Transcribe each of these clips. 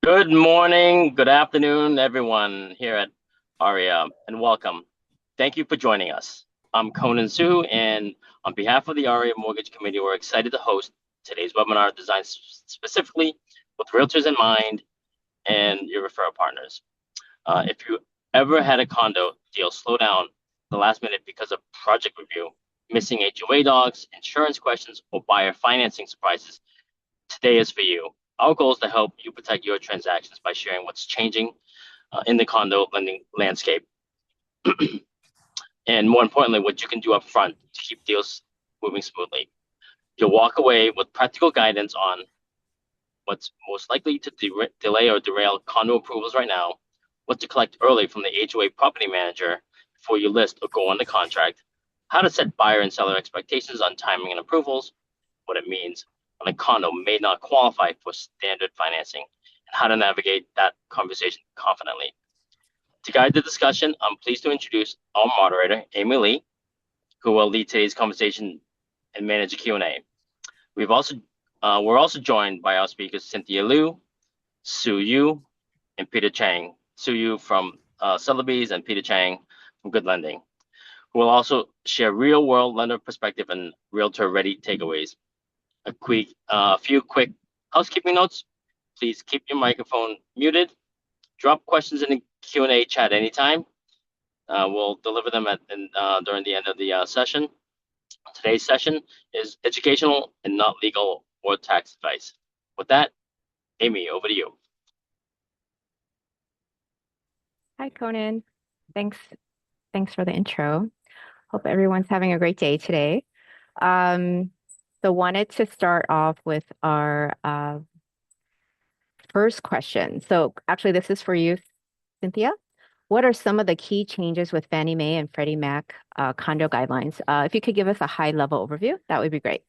Good morning, good afternoon, everyone here at ARIA, and welcome. Thank you for joining us. I'm Conan Su, and on behalf of the ARIA Mortgage Committee, we're excited to host today's webinar designed specifically with realtors in mind and your referral partners. If you ever had a condo deal slow down at the last minute because of project review, missing HOA docs, insurance questions, or buyer financing surprises, today is for you. Our goal is to help you protect your transactions by sharing what's changing in the condo lending landscape, and more importantly, what you can do up front to keep deals moving smoothly. You'll walk away with practical guidance on what's most likely to delay or derail condo approvals right now, what to collect early from the HOA property manager before you list or go under contract, how to set buyer and seller expectations on timing and approvals, what it means when a condo may not qualify for standard financing, and how to navigate that conversation confidently. To guide the discussion, I'm pleased to introduce our moderator, Amy Lee, who will lead today's conversation and manage the Q&A. We're also joined by our speakers, Cynthia Liu, Sue Yu, and Peter Chang. Sue Yu from Sotheby's and Peter Chang from Good Lending, who will also share real-world lender perspective and realtor-ready takeaways. A few quick housekeeping notes. Please keep your microphone muted. Drop questions in the Q&A chat anytime. We'll deliver them during the end of the session. Today's session is educational and not legal or tax advice. With that, Amy, over to you. Hi, Conan. Thanks for the intro. Hope everyone's having a great day today. So wanted to start off with our first question. So actually, this is for you, Cynthia. What are some of the key changes with Fannie Mae and Freddie Mac condo guidelines? If you could give us a high-level overview, that would be great.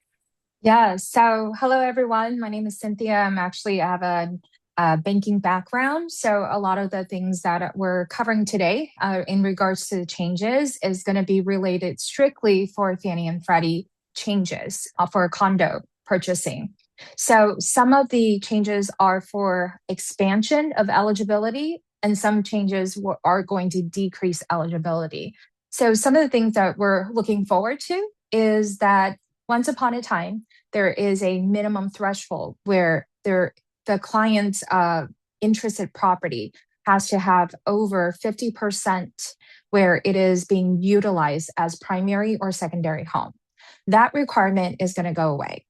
Yeah, so hello, everyone. My name is Cynthia. I have a banking background. So a lot of the things that we're covering today in regards to the changes is going to be related strictly for Fannie and Freddie changes for condo purchasing. So some of the changes are for expansion of eligibility, and some changes are going to decrease eligibility. So some of the things that we're looking forward to is that once upon a time, there is a minimum threshold where the client's interested property has to have over 50% where it is being utilized as primary or secondary home. That requirement is going to go away.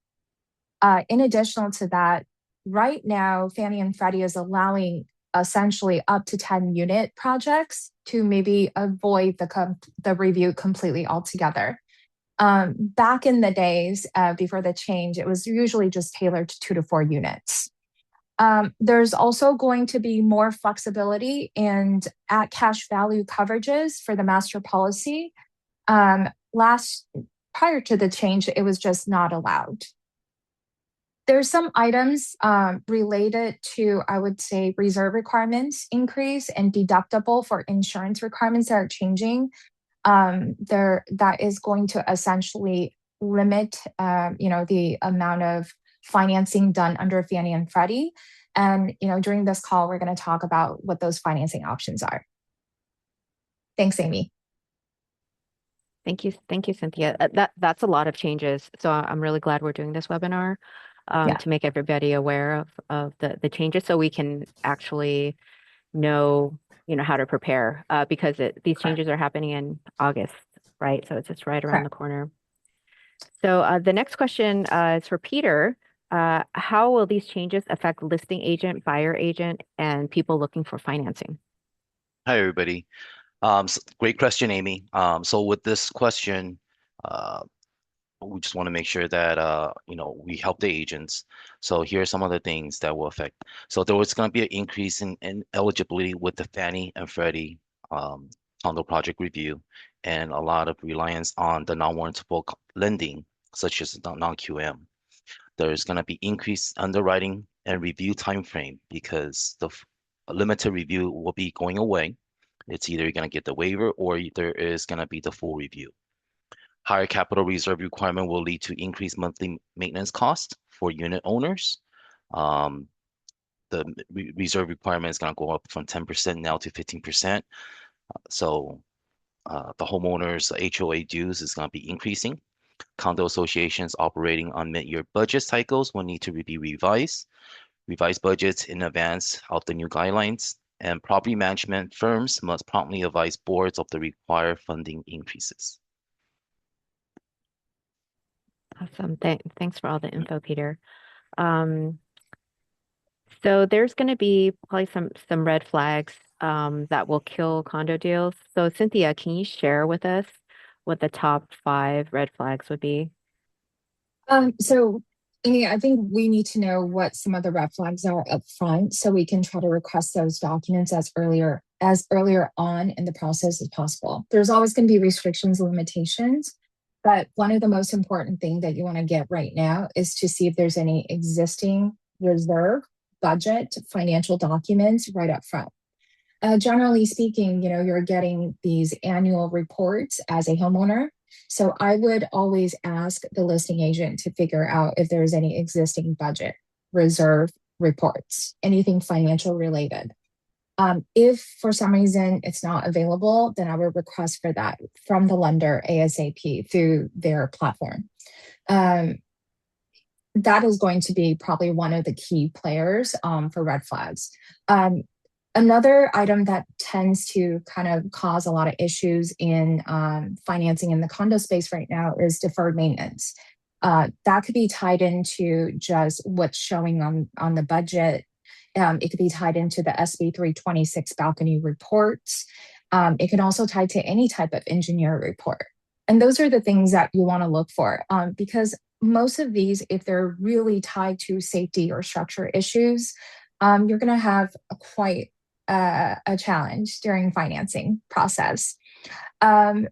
In addition to that, right now, Fannie and Freddie is allowing essentially up to 10 unit projects to maybe avoid the review completely altogether. Back in the days before the change, it was usually just tailored to 2 to 4 units. There's also going to be more flexibility and at cash value coverages for the master policy. Prior to the change, it was just not allowed. There's some items related to, I would say, reserve requirements increase and deductible for insurance requirements that are changing. That is going to essentially limit, the amount of financing done under Fannie and Freddie. And, during this call, we're going to talk about what those financing options are. Thanks, Amy. Thank you, Cynthia. That's a lot of changes. So I'm really glad we're doing this webinar to make everybody aware of the changes so we can actually know, how to prepare because these changes are happening in August, right? So it's just right around the corner. So the next question is for Peter. How will these changes affect listing agent, buyer agent, and people looking for financing? Hi, everybody. Great question, Amy. So with this question, we just want to make sure that we help the agents. So here are some of the things that will affect. So there was going to be an increase in eligibility with the Fannie and Freddie condo project review, and a lot of reliance on the non-warrantable lending, such as the non-QM. There's going to be increased underwriting and review time frame because the limited review will be going away. It's either you're going to get the waiver or there is going to be the full review. Higher capital reserve requirement will lead to increased monthly maintenance costs for unit owners. the reserve requirement is going to go up from 10% now to 15%. So the homeowners HOA dues is going to be increasing. Condo associations operating on mid-year budget cycles will need to be revised. Revise budgets in advance of the new guidelines, and property management firms must promptly advise boards of the required funding increases. Awesome. Thanks for all the info, Peter. Um, so there's going to be probably some red flags that will kill condo deals. So Cynthia, can you share with us what the top 5 red flags would be? So Amy, I think we need to know what some of the red flags are up front so we can try to request those documents as earlier on in the process as possible. There's always going to be restrictions and limitations, but one of the most important things that you want to get right now is to see if there's any existing reserve, budget, financial documents right up front. Generally speaking, you're getting these annual reports as a homeowner. So I would always ask the listing agent to figure out if there's any existing budget, reserve reports, anything financial related. If for some reason it's not available, then I would request for that from the lender ASAP through their platform. That is going to be probably one of the key players for red flags. Another item that tends to kind of cause a lot of issues in financing in the condo space right now is deferred maintenance. That could be tied into just what's showing on the budget. It could be tied into the SB 326 balcony reports. It can also tie to any type of engineer report. And those are the things that you want to look for because most of these, if they're really tied to safety or structure issues, you're going to have quite a challenge during financing process. A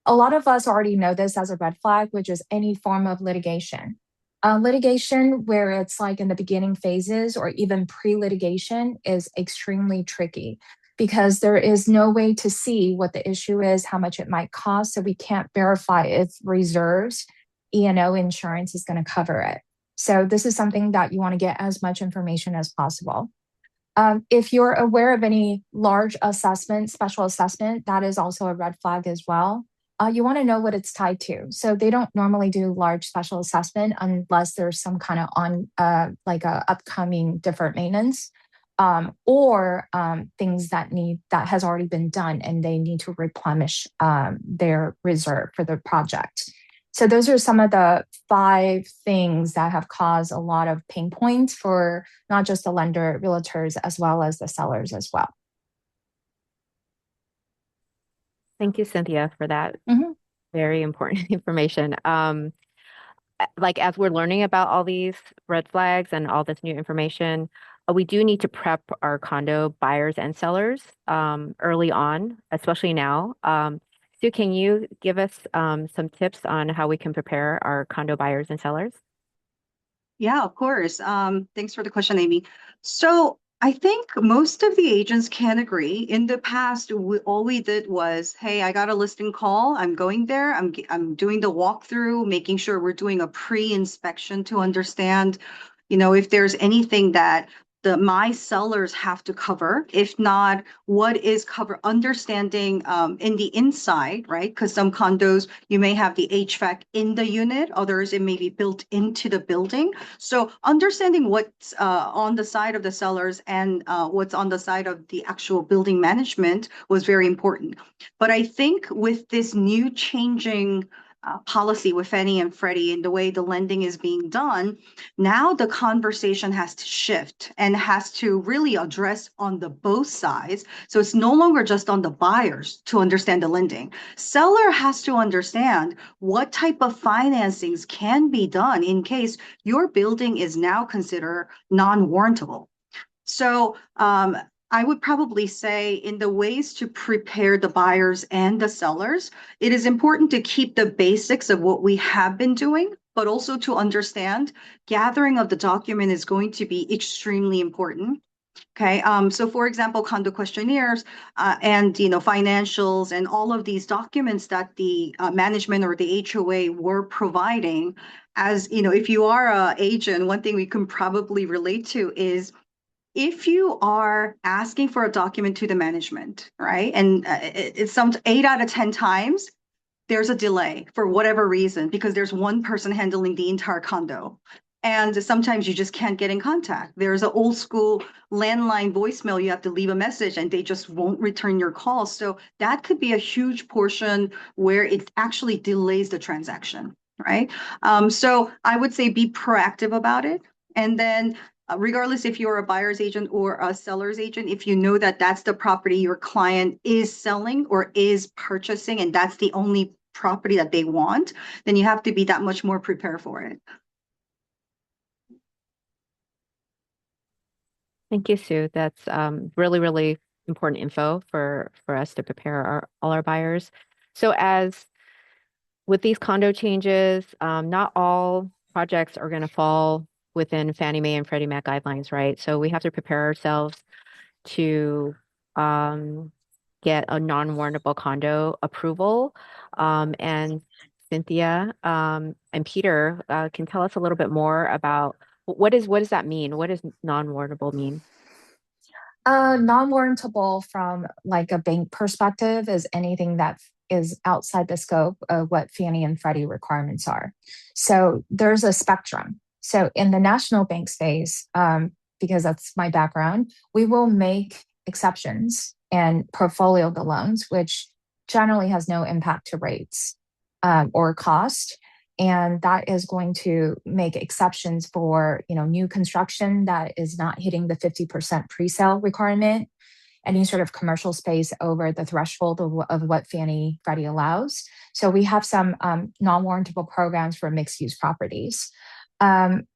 lot of us already know this as a red flag, which is any form of litigation. Litigation where it's like in the beginning phases or even pre-litigation is extremely tricky because there is no way to see what the issue is, how much it might cost, so we can't verify if reserves, E&O insurance is going to cover it. So this is something that you want to get as much information as possible. If you're aware of any large assessment, special assessment, that is also a red flag as well. You want to know what it's tied to. So they don't normally do large special assessment unless there's some kind of like a upcoming deferred maintenance or things that has already been done and they need to replenish their reserve for the project. So those are some of the 5 things that have caused a lot of pain points for not just the lender, realtors, as well as the sellers as well. Thank you, Cynthia, for that very important information. Like as we're learning about all these red flags and all this new information, we do need to prep our condo buyers and sellers early on, especially now. Sue, can you give us some tips on how we can prepare our condo buyers and sellers? Yeah, of course. Thanks for the question, Amy. So I think most of the agents can agree. In the past, all we did was, hey, I got a listing call. I'm going there. I'm doing the walkthrough, making sure we're doing a pre-inspection to understand, if there's anything that my sellers have to cover. If not, what is cover understanding in the inside, right? Because some condos, you may have the HVAC in the unit, others it may be built into the building. So understanding what's on the side of the sellers and what's on the side of the actual building management was very important. But I think with this new changing policy with Fannie and Freddie and the way the lending is being done, now the conversation has to shift and has to really address on the both sides. So it's no longer just on the buyers to understand the lending. Seller has to understand what type of financings can be done in case your building is now considered non-warrantable. So I would probably say in the ways to prepare the buyers and the sellers, it is important to keep the basics of what we have been doing, but also to understand gathering of the document is going to be extremely important. Okay, so for example, condo questionnaires and financials and all of these documents that the management or the HOA were providing, as if you are an agent, one thing we can probably relate to is if you are asking for a document to the management, right? And it's some 8 out of 10 times there's a delay for whatever reason because there's one person handling the entire condo. And sometimes you just can't get in contact. There's an old school landline voicemail. You have to leave a message and they just won't return your call. So that could be a huge portion where it actually delays the transaction, right? So I would say be proactive about it. And then regardless if you're a buyer's agent or a seller's agent, if you know that that's the property your client is selling or is purchasing, and that's the only property that they want, then you have to be that much more prepared for it. Thank you, Sue. That's really, really important info for us to prepare all our buyers. So as with these condo changes, not all projects are going to fall within Fannie Mae and Freddie Mac guidelines, right? So we have to prepare ourselves to get a non-warrantable condo approval. And Cynthia and Peter can tell us a little bit more about what does that mean? What does non-warrantable mean? Non-warrantable from like a bank perspective is anything that is outside the scope of what Fannie and Freddie requirements are. So there's a spectrum. So in the national bank space, because that's my background, we will make exceptions and portfolio the loans, which generally has no impact to rates or cost. And that is going to make exceptions for new construction that is not hitting the 50% pre-sale requirement, any sort of commercial space over the threshold of what Fannie Freddie allows. So we have some non-warrantable programs for mixed-use properties.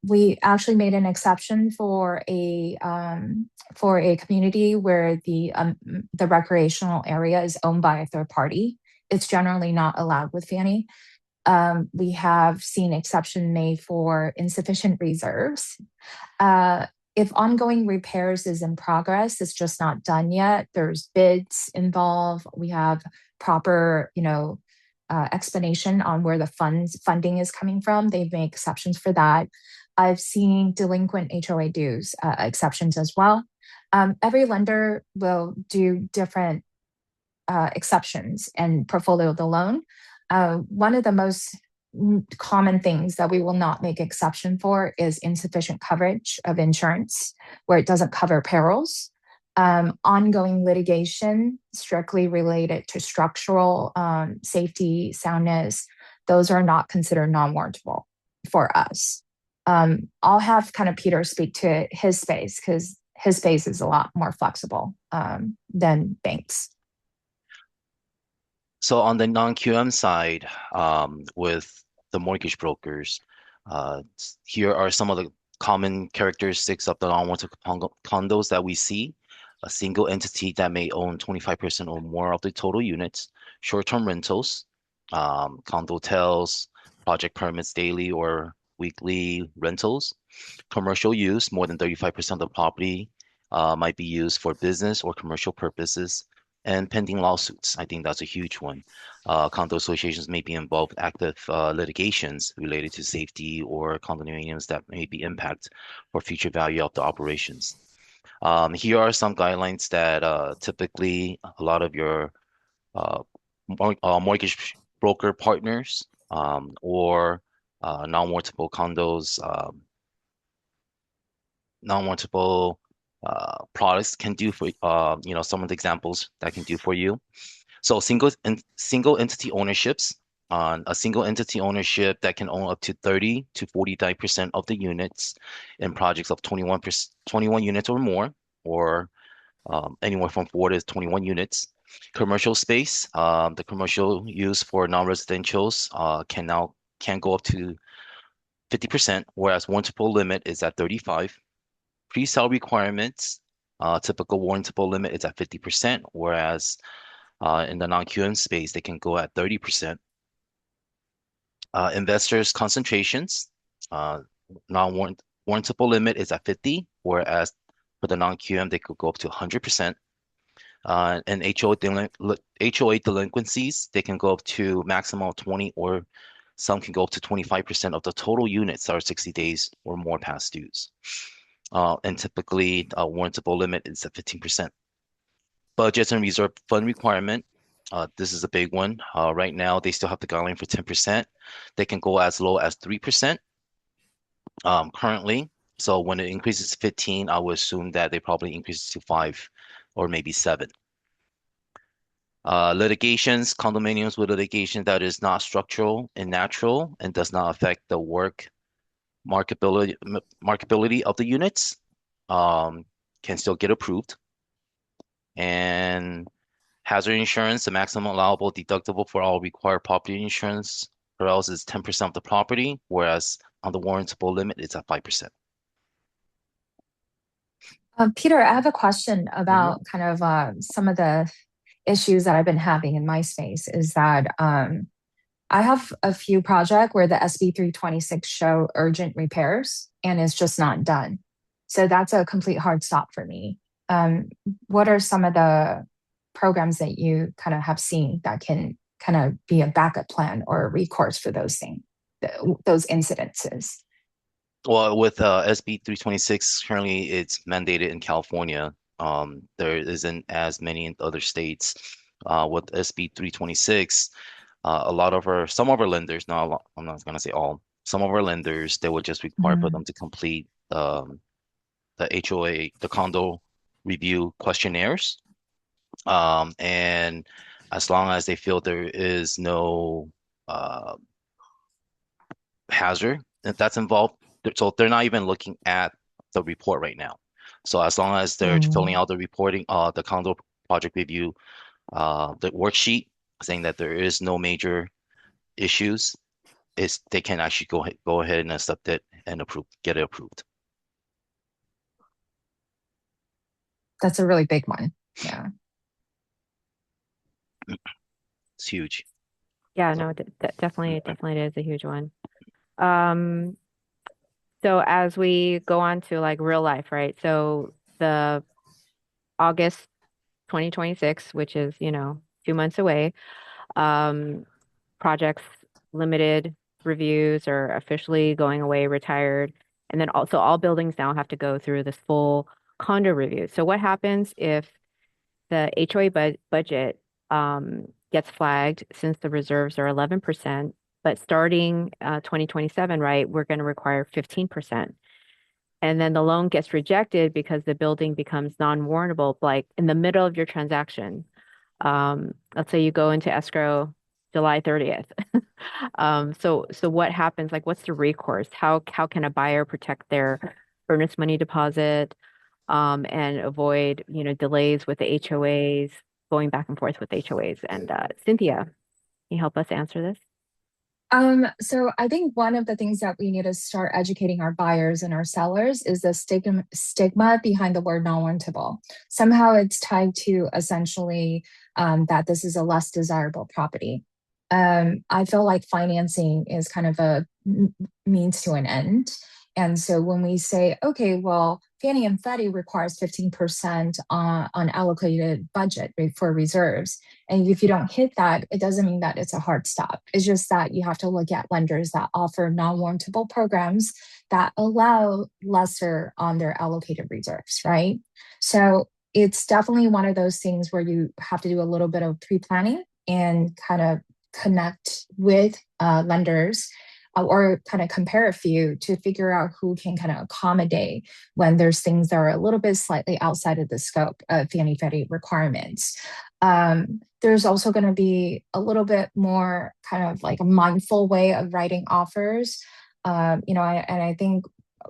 We actually made an exception for a community where the recreational area is owned by a third party. It's generally not allowed with Fannie. We have seen exception made for insufficient reserves. If ongoing repairs is in progress, it's just not done yet. There's bids involved. We have proper, explanation on where the funding is coming from. They've made exceptions for that. I've seen delinquent HOA dues exceptions as well. Every lender will do different exceptions and portfolio the loan. One of the most common things that we will not make exception for is insufficient coverage of insurance, where it doesn't cover perils. Ongoing litigation strictly related to structural safety, soundness, those are not considered non-warrantable for us. I'll have kind of Peter speak to his space because his space is a lot more flexible than banks. So on the non-QM side, with the mortgage brokers, here are some of the common characteristics of the non-warrantable condos that we see. A single entity that may own 25% or more of the total units, short-term rentals, ConDO'T's, project permits daily or weekly rentals, commercial use, more than 35% of the property might be used for business or commercial purposes, and pending lawsuits. I think that's a huge one. Condo associations may be involved in active litigations related to safety or condominiums that may be impact for future value of the operations. Here are some guidelines that typically a lot of your mortgage broker partners or non-warrantable condos, non-warrantable products can do for some of the examples that can do for you. So single entity ownerships. On a single entity ownership that can own up to 30 to 49% of the units in projects of 21 units or more, or anywhere from 4 to 21 units. Commercial space, the commercial use for non-residentials can go up to 50%, whereas warrantable limit is at 35. Pre-sale requirements, typical warrantable limit is at 50%, whereas in the non-QM space, they can go at 30%. Investors concentrations, non-warrantable limit is at 50, whereas for the non-QM, they could go up to 100%. And HOA delinquencies, they can go up to maximum of 20, or some can go up to 25% of the total units that are 60 days or more past dues. and typically warrantable limit is at 15%. Budgets and reserve fund requirement. This is a big one. Right now, they still have the guideline for 10%. They can go as low as 3% currently. So when it increases to 15, I would assume that they probably increase to 5 or maybe 7. Litigations, condominiums with litigation that is not structural and natural and does not affect the work marketability of the units can still get approved. And hazard insurance, the maximum allowable deductible for all required property insurance or else is 10% of the property, whereas on the warrantable limit, it's at 5%. Peter, I have a question Mhm. about kind of some of the issues that I've been having in my space is that I have a few projects where the SB 326 show urgent repairs and it's just not done. So that's a complete hard stop for me. What are some of the programs that you kind of have seen that can kind of be a backup plan or a recourse for those things, those incidences? Well, with SB 326, currently it's mandated in California. There isn't as many in other states. With SB 326, some of our lenders, not a lot, I'm not gonna say all, some of our lenders, they would just require for them Mm. to complete the HOA, the condo review questionnaires. And as long as they feel there is no uh, hazard that's involved, so they're not even looking at the report right now. So as long as they're filling Mm. out the reporting, the condo project review, the worksheet saying that there is no major issues, is they can actually go ahead and accept it and get it approved. That's a really big one. Yeah. It's huge. Yeah, So no, definitely it is a huge one. Um, so as we go on to like real life, right? So the August 2026, which is, 2 months away, um, projects limited reviews are officially going away, retired. And then also all buildings now have to go through this full condo review. So what happens if the HOA budget gets flagged since the reserves are 11%, but starting 2027, right, we're going to require 15%. And then the loan gets rejected because the building becomes non-warrantable, like in the middle of your transaction. Let's say you go into escrow July 30th. So what happens? Like, what's the recourse? How can a buyer protect their earnest money deposit, and avoid, delays with the HOAs, going back and forth with HOAs? And Cynthia, can you help us answer this? So I think one of the things that we need to start educating our buyers and our sellers is the stigma behind the word non-warrantable. Somehow it's tied to essentially that this is a less desirable property. I feel like financing is kind of a means to an end. And so when we say, okay, well, Fannie and Freddie requires 15% on allocated budget for reserves. And if you don't hit that, it doesn't mean that it's a hard stop. It's just that you have to look at lenders that offer non-warrantable programs that allow lesser on their allocated reserves, right? So it's definitely one of those things where you have to do a little bit of pre-planning and kind of connect with lenders or kind of compare a few to figure out who can kind of accommodate when there's things that are a little bit slightly outside of the scope of Fannie Freddie requirements. There's also going to be a little bit more kind of like a mindful way of writing offers. And I think,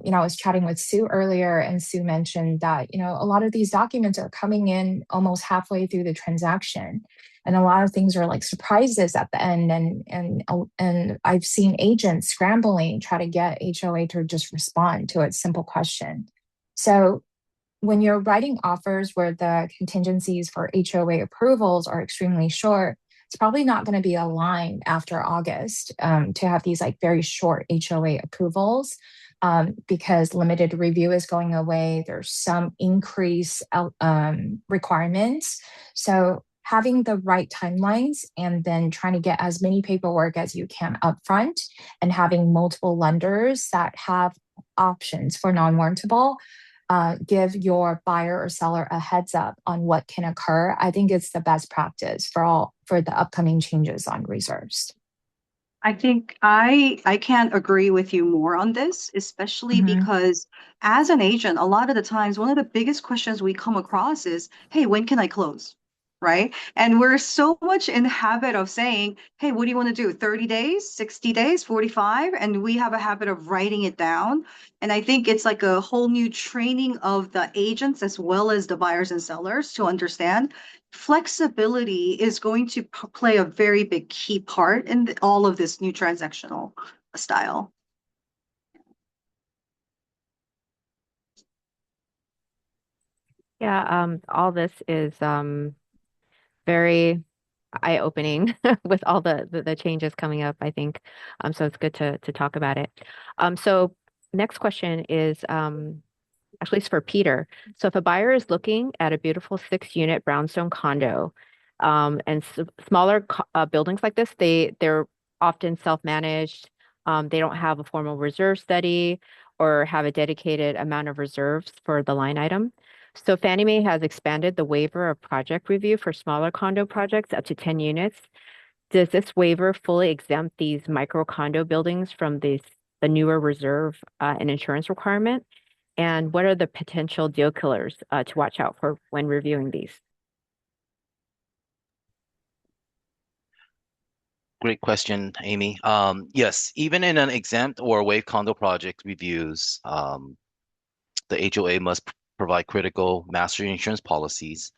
I was chatting with Sue earlier, and Sue mentioned that, a lot of these documents are coming in almost halfway through the transaction. And a lot of things are like surprises at the end. And I've seen agents scrambling, try to get HOA to just respond to a simple question. So when you're writing offers where the contingencies for HOA approvals are extremely short, it's probably not going to be aligned after August to have these like very short HOA approvals because limited review is going away. There's some increase requirements. So having the right timelines and then trying to get as many paperwork as you can upfront and having multiple lenders that have options for non-warrantable give your buyer or seller a heads up on what can occur. I think it's the best practice for the upcoming changes on reserves. I think I can't agree with you more on this, especially because as an agent, a lot of the times one of the biggest questions we come across is, hey, when can I close? Right? And we're so much in the habit of saying, hey, what do you want to do? 30 days, 60 days, 45? And we have a habit of writing it down. And I think it's like a whole new training of the agents as well as the buyers and sellers to understand flexibility is going to play a very big key part in all of this new transactional style. Yeah, all this is very eye-opening with all the changes coming up, I think. So it's good to talk about it. So next question is actually it's for Peter. So if a buyer is looking at a beautiful 6-unit brownstone condo, and smaller buildings like this, they're often self-managed. They don't have a formal reserve study or have a dedicated amount of reserves for the line item. So Fannie Mae has expanded the waiver of project review for smaller condo projects up to 10 units. Does this waiver fully exempt these micro condo buildings from the newer reserve and insurance requirement? And what are the potential deal killers to watch out for when reviewing these? Great question, Amy. Yes, even in an exempt or waived condo project reviews, the HOA must provide critical master insurance policies,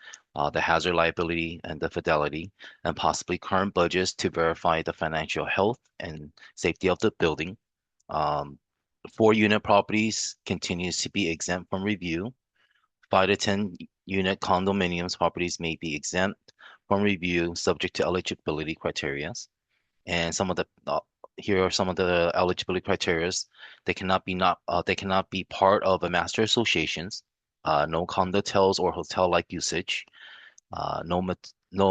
the hazard liability and the fidelity, and possibly current budgets to verify the financial health and safety of the building. Um, 4-unit properties continues to be exempt from review. 5 to 10 unit condominiums properties may be exempt from review, subject to eligibility criteria. And some of the here are some of the eligibility criterias. They cannot be part of a master associations. No condos or hotel-like usage. No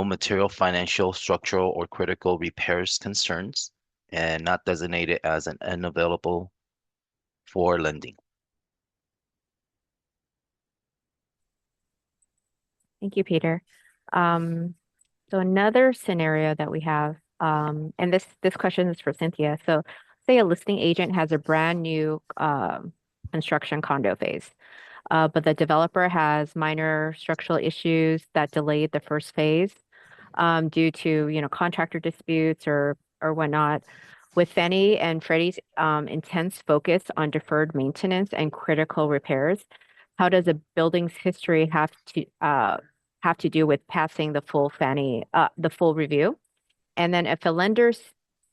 material, financial, structural, or critical repairs concerns, and not designated as an unavailable for lending. Thank you, Peter. So another scenario that we have, and this question is for Cynthia. So say a listing agent has a brand new construction condo phase, but the developer has minor structural issues that delayed the first phase due to contractor disputes or whatnot. With Fannie and Freddie's intense focus on deferred maintenance and critical repairs, how does a building's history have to do with passing the full review? And then if a lender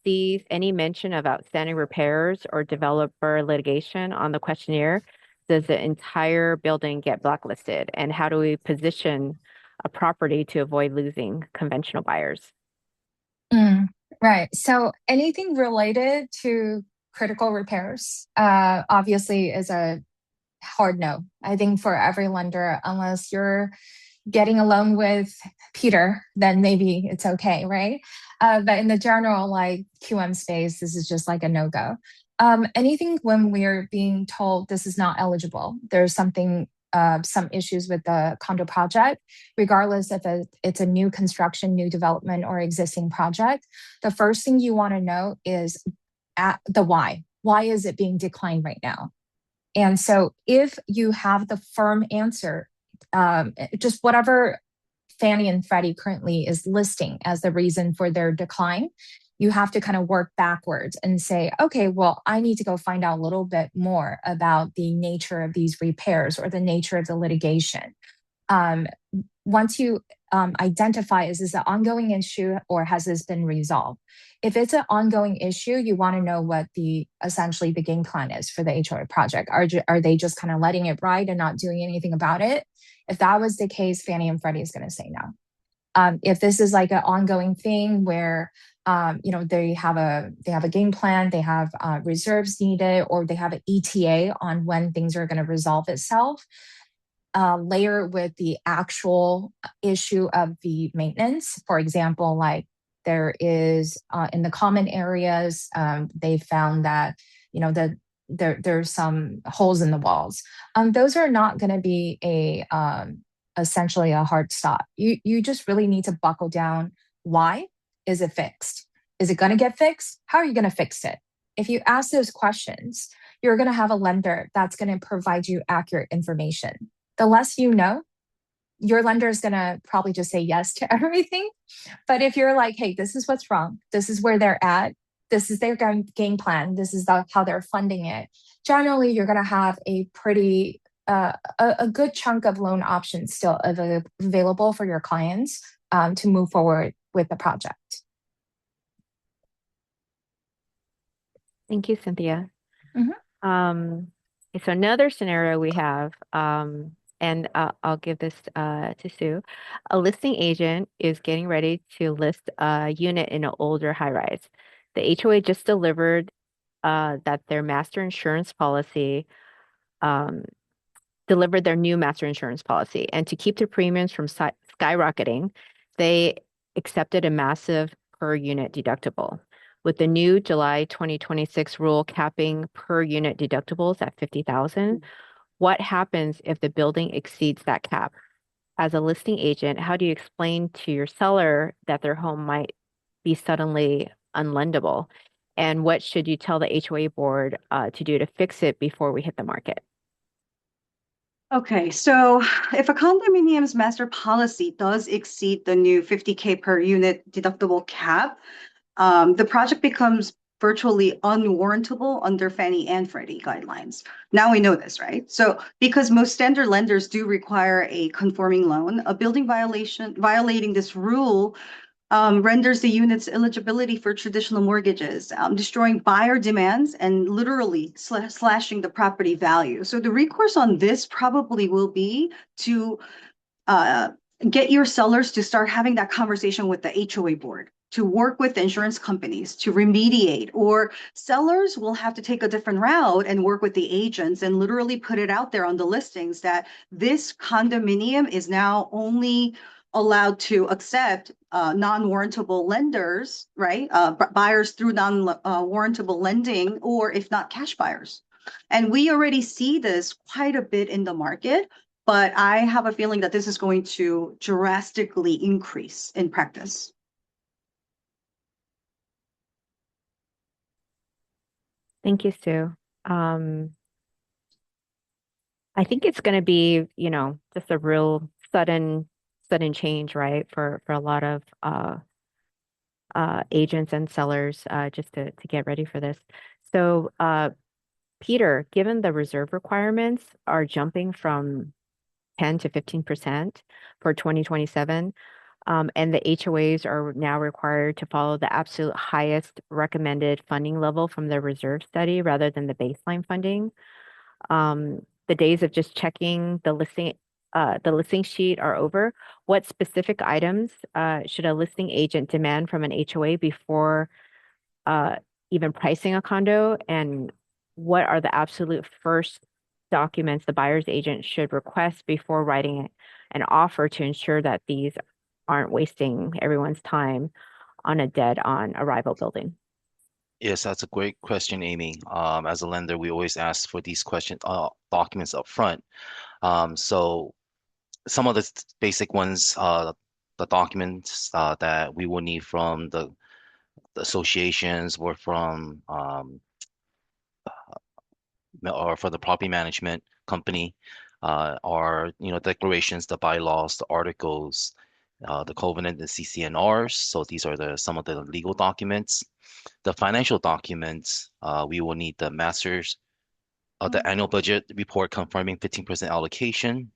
sees any mention of outstanding repairs or developer litigation on the questionnaire, does the entire building get blacklisted? And how do we position a property to avoid losing conventional buyers? Right. So anything related to critical repairs, obviously is a hard no. I think for every lender, unless you're getting a loan with Peter, then maybe it's okay, right? But in the general like QM space, this is just like a no-go. Anything when we're being told this is not eligible, there's some issues with the condo project, regardless if it's a new construction, new development, or existing project, the first thing you want to know is the why. Why is it being declined right now? And so if you have the firm answer, just whatever Fannie and Freddie currently is listing as the reason for their decline, you have to kind of work backwards and say, okay, well, I need to go find out a little bit more about the nature of these repairs or the nature of the litigation. Once you identify, is this an ongoing issue or has this been resolved? If it's an ongoing issue, you want to know what essentially the game plan is for the HOA project. Are they just kind of letting it ride and not doing anything about it? If that was the case, Fannie and Freddie is going to say no. If this is like an ongoing thing where they have a game plan, they have reserves needed, or they have an ETA on when things are going to resolve itself, layer with the actual issue of the maintenance. For example, like there is in the common areas, they found that the there's some holes in the walls. Those are not going to be a essentially a hard stop. You just really need to buckle down. Why is it fixed? Is it going to get fixed? How are you going to fix it? If you ask those questions, you're going to have a lender that's going to provide you accurate information. The less you know, your lender is going to probably just say yes to everything. But if you're like, hey, this is what's wrong, this is where they're at, this is their game plan, this is how they're funding it, generally you're going to have a pretty a good chunk of loan options still available for your clients to move forward with the project. Thank you, Cynthia. So another scenario we have, and I'll give this to Sue. A listing agent is getting ready to list a unit in an older high-rise. The HOA just delivered that their master insurance policy delivered their new master insurance policy. And to keep the premiums from skyrocketing, they accepted a massive per unit deductible. With the new July 2026 rule capping per unit deductibles at $50,000, what happens if the building exceeds that cap? As a listing agent, how do you explain to your seller that their home might be suddenly unlendable? And what should you tell the HOA board to do to fix it before we hit the market? Okay, so if a condominium's master policy does exceed the new 50K per unit deductible cap, the project becomes virtually unwarrantable under Fannie and Freddie guidelines. Now we know this, right? So because most standard lenders do require a conforming loan, a building violating this rule renders the unit's eligibility for traditional mortgages, destroying buyer demands and literally slashing the property value. So the recourse on this probably will be to get your sellers to start having that conversation with the HOA board, to work with insurance companies to remediate, or sellers will have to take a different route and work with the agents and literally put it out there on the listings that this condominium is now only allowed to accept non-warrantable lenders, right? Buyers through non-warrantable lending, or if not, cash buyers. And we already see this quite a bit in the market, but I have a feeling that this is going to drastically increase in practice. Thank you, Sue. I think it's going to be, just a real sudden change, right, for a lot of agents and sellers just to get ready for this. So, Peter, given the reserve requirements are jumping from 10 to 15% for 2027, and the HOAs are now required to follow the absolute highest recommended funding level from the reserve study rather than the baseline funding. The days of just checking the listing sheet are over. What specific items should a listing agent demand from an HOA before even pricing a condo? And what are the absolute first documents the buyer's agent should request before writing an offer to ensure that these aren't wasting everyone's time on a dead-on arrival building? Yes, that's a great question, Amy. As a lender, we always ask for these documents up front. So some of the basic ones, the documents that we will need from the associations or from or for the property management company are declarations, the bylaws, the articles, the covenant, the CCNRs. So these are some of the legal documents. The financial documents, we will need the masters of the annual budget report confirming 15% allocation.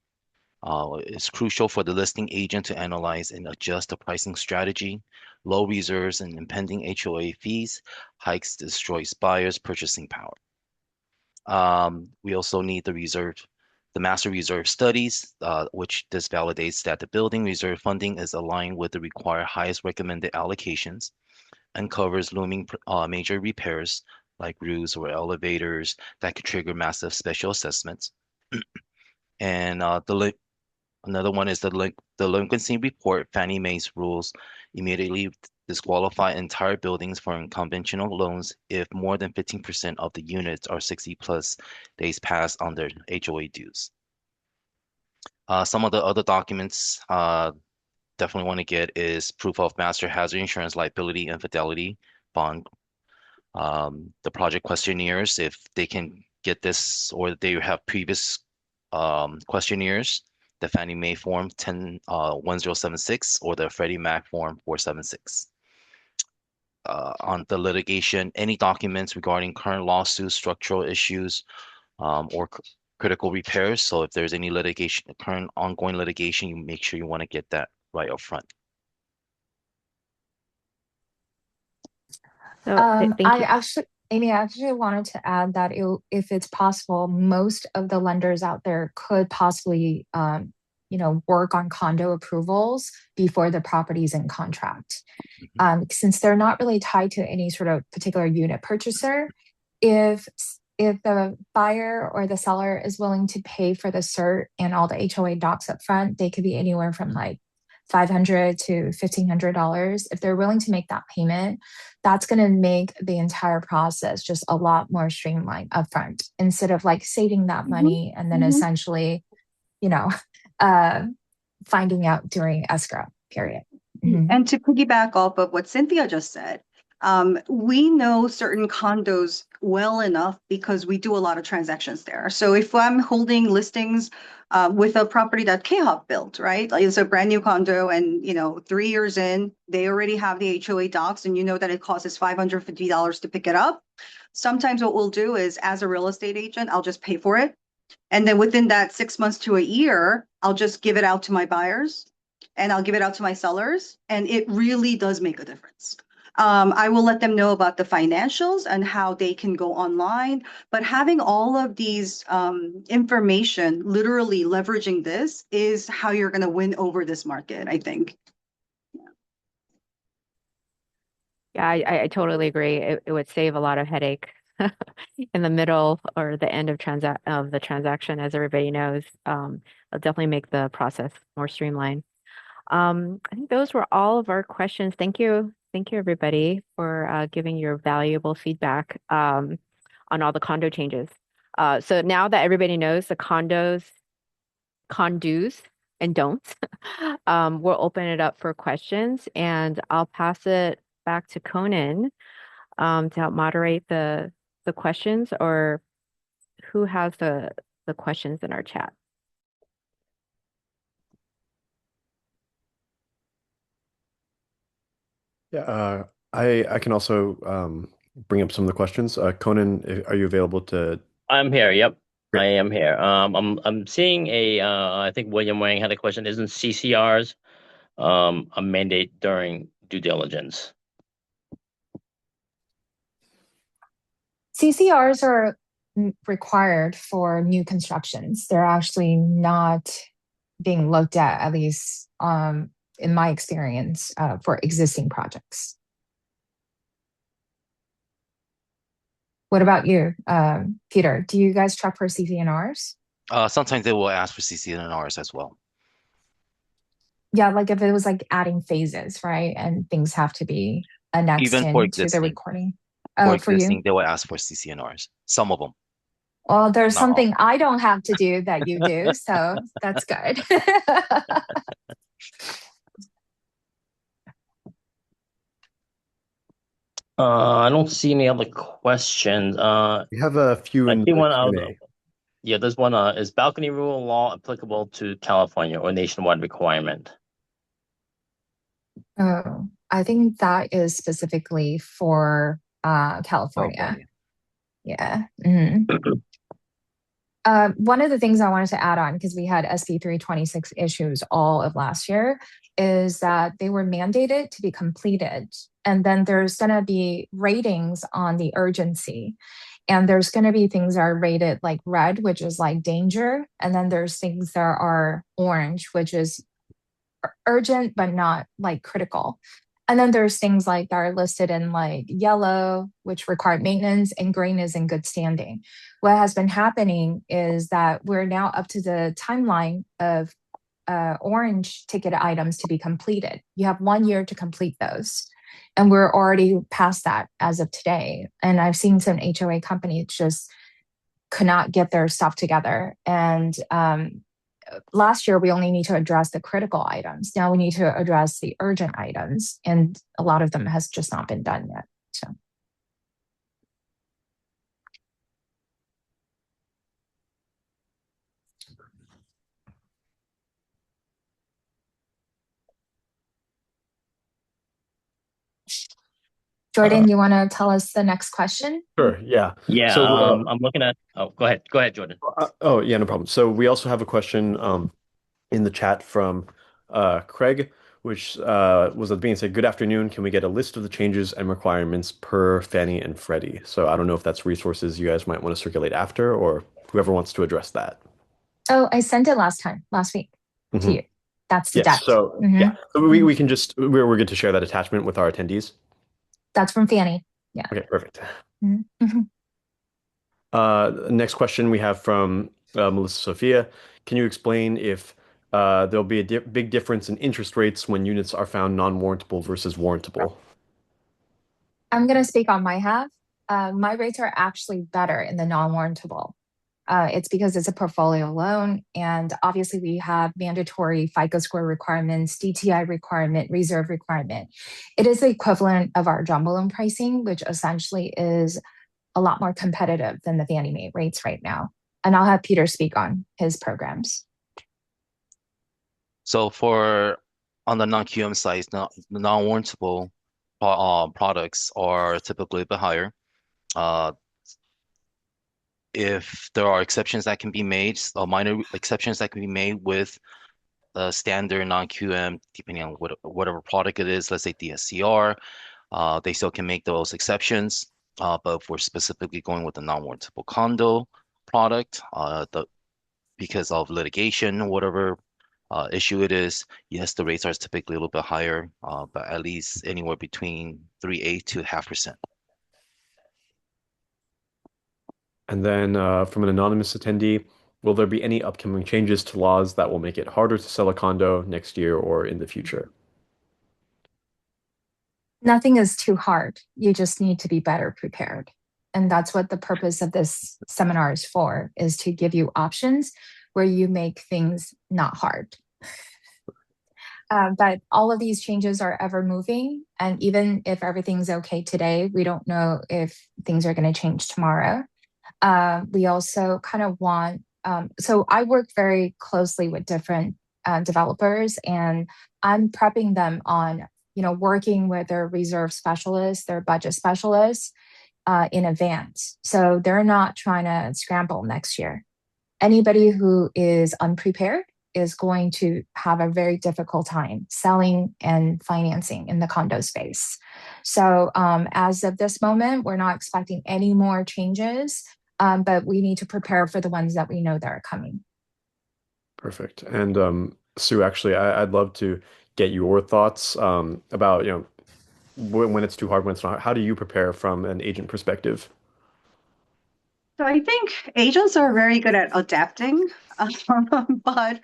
It's crucial for the listing agent to analyze and adjust the pricing strategy. Low reserves and impending HOA fees hikes destroys buyers' purchasing power. We also need the master reserve studies, which this validates that the building reserve funding is aligned with the required highest recommended allocations and covers looming major repairs like roofs or elevators that could trigger massive special assessments. And another one is the delinquency report. Fannie Mae's rules immediately disqualify entire buildings for unconventional loans if more than 15% of the units are 60 plus days past on their HOA dues. Some of the other documents definitely want to get is proof of master hazard insurance liability and fidelity bond. The project questionnaires, if they can get this or they have previous questionnaires, the Fannie Mae form 1076 or the Freddie Mac form 476. On the litigation, any documents regarding current lawsuits, structural issues, or critical repairs. So if there's any litigation, current ongoing litigation, you make sure you want to get that right up front. So thank I you. actually, Amy, I actually wanted to add that if it's possible, most of the lenders out there could possibly, work on condo approvals before the property's in contract. Since they're not really tied to any sort of particular unit purchaser, if the buyer or the seller is willing to pay for the cert and all the HOA docs up front, they could be anywhere from like $500 to $1,500. If they're willing to make that payment, that's going to make the entire process just a lot more streamlined upfront instead of like saving that money and then essentially, finding out during escrow period. And to piggyback off of what Cynthia just said, we know certain condos well enough because we do a lot of transactions there. So if I'm holding listings with a property that K-Hop built, right? Like it's a brand new condo and, 3 years in, they already have the HOA docs and you know that it costs $550 to pick it up. Sometimes what we'll do is as a real estate agent, I'll just pay for it. And then within that 6 months to a year, I'll just give it out to my buyers and I'll give it out to my sellers. And it really does make a difference. I will let them know about the financials and how they can go online. But having all of these information, literally leveraging this is how you're going to win over this market, I think. Yeah, I totally agree. It would save a lot of headache in the middle or the end of the transaction, as everybody knows. It'll definitely make the process more streamlined. I think those were all of our questions. Thank you, everybody, for giving your valuable feedback on all the condo changes. So now that everybody knows the ConDO's and don'ts, we'll open it up for questions, and I'll pass it back to Conan to help moderate the questions, or who has the questions in our chat. Yeah, I can also bring up some of the questions. Conan, are you available to? I'm here. Yep, Great. I am here. I'm seeing I think William Wang had a question. Isn't CCRs a mandate during due diligence? CCRs are required for new constructions. They're actually not being looked at least in my experience, for existing projects. What about you, Peter? Do you guys check for CCNRs? Sometimes they will ask for CCNRs as well. Yeah, like if it was like adding phases, right? And things have to be annexed Even for into the existing. recording. For For you? existing, they will ask for CCNRs. Some of them. Well, there's Not all. something I don't have to do that you do, so that's good. I don't see any other questions. We have a few I in see the one out. Q&A. Yeah, there's one. Is balcony rule law applicable to California or nationwide requirement? Oh, I think that is specifically for California. Yeah. One of the things I wanted to add on, because we had SB 326 issues all of last year, is that they were mandated to be completed. And then there's going to be ratings on the urgency. And there's going to be things that are rated like red, which is like danger. And then there's things that are orange, which is urgent, but not like critical. And then there's things like that are listed in like yellow, which require maintenance, and green is in good standing. What has been happening is that we're now up to the timeline of orange ticket items to be completed. You have 1 year to complete those. And we're already past that as of today. And I've seen some HOA companies just could not get their stuff together. And last year, we only need to address the critical items. Now we need to address the urgent items. And a lot of them has just not been done yet. So. Jordan, you want to tell us the next question? Sure, yeah. Yeah, So, I'm looking at. Oh, go ahead. Go ahead, Jordan. oh, yeah, no problem. So we also have a question in the chat from Craig, which was at the beginning said, "Good afternoon. Can we get a list of the changes and requirements per Fannie and Freddie?" So I don't know if that's resources you guys might want to circulate after, or whoever wants to address that. Oh, I sent it last week to you. That's the Yes. debt. So yeah, so we can just we're good to share that attachment with our attendees. That's from Fannie. Yeah. Okay, perfect. Mm-hmm. Next question we have from Melissa Sophia. Can you explain if there'll be a big difference in interest rates when units are found non-warrantable versus warrantable? I'm going to speak on my half. My rates are actually better in the non-warrantable. It's because it's a portfolio loan, and obviously we have mandatory FICO score requirements, DTI requirement, reserve requirement. It is the equivalent of our jumbo loan pricing, which essentially is a lot more competitive than the Fannie Mae rates right now. And I'll have Peter speak on his programs. So on the non-QM side, the non-warrantable products are typically a bit higher. If there are exceptions that can be made, minor exceptions that can be made with the standard non-QM, depending on whatever product it is, let's say DSCR, they still can make those exceptions. But if we're specifically going with the non-warrantable condo product, because of litigation, whatever issue it is, yes, the rates are typically a little bit higher, but at least anywhere between 3/8 to 0.5%. And then from an anonymous attendee, will there be any upcoming changes to laws that will make it harder to sell a condo next year or in the future? Nothing is too hard. You just need to be better prepared. And that's what the purpose of this seminar is for, is to give you options where you make things not hard. But all of these changes are ever moving. And even if everything's okay today, we don't know if things are going to change tomorrow. We also kind of want, so I work very closely with different developers, and I'm prepping them on, working with their reserve specialists, their budget specialists in advance. So they're not trying to scramble next year. Anybody who is unprepared is going to have a very difficult time selling and financing in the condo space. So as of this moment, we're not expecting any more changes, but we need to prepare for the ones that we know that are coming. Perfect. And Sue, actually, I'd love to get your thoughts about, when it's too hard, when it's not. How do you prepare from an agent perspective? So I think agents are very good at adapting, but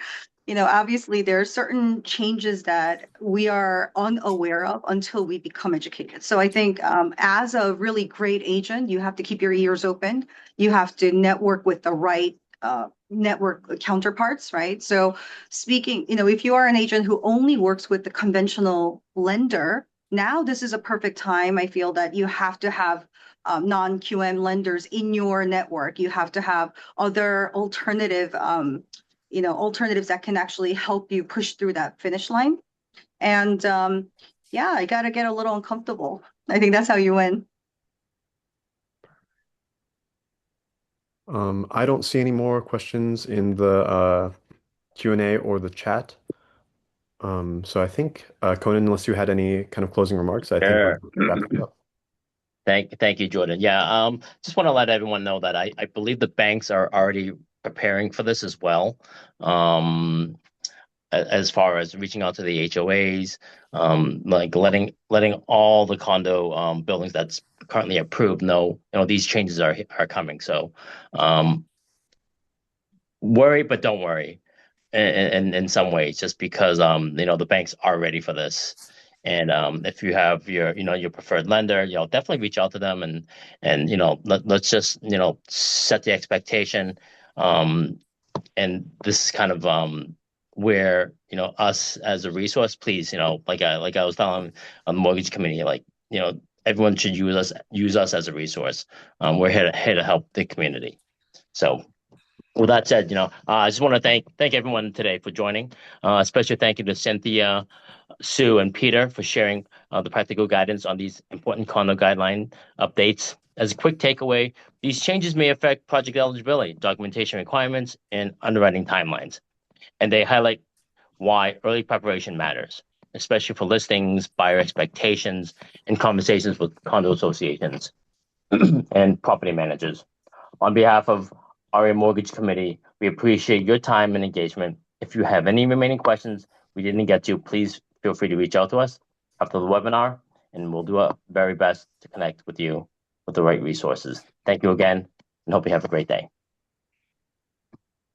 obviously there are certain changes that we are unaware of until we become educated. So I think as a really great agent, you have to keep your ears open. You have to network with the right network counterparts, right? So speaking, if you are an agent who only works with the conventional lender, now this is a perfect time. I feel that you have to have non-QM lenders in your network. You have to have other alternatives that can actually help you push through that finish line. And yeah, I got to get a little uncomfortable. I think that's how you win. I don't see any more questions in the Q&A or the chat. So I think, Conan, unless you had any kind of closing remarks, I think Sure. we're wrapping up. Thank you, Jordan. Yeah, just want to let everyone know that I believe the banks are already preparing for this as well. As far as reaching out to the HOAs, like letting all the condo buildings that's currently approved know, these changes are coming. So worry, but don't worry in some ways, just because the banks are ready for this. And if you have your preferred lender, definitely reach out to them, and let's just set the expectation. And this is kind of where us as a resource, please, like I was telling on the mortgage committee, like everyone should use us as a resource. We're here to help the community. So with that said, I just want to thank everyone today for joining. Special thank you to Cynthia, Sue, and Peter for sharing the practical guidance on these important condo guideline updates. As a quick takeaway, these changes may affect project eligibility, documentation requirements, and underwriting timelines, and they highlight why early preparation matters, especially for listings, buyer expectations, and conversations with condo associations and property managers. On behalf of our Mortgage Committee, we appreciate your time and engagement. If you have any remaining questions we didn't get to, please feel free to reach out to us after the webinar, and we'll do our very best to connect with you with the right resources. Thank you again, and hope you have a great day.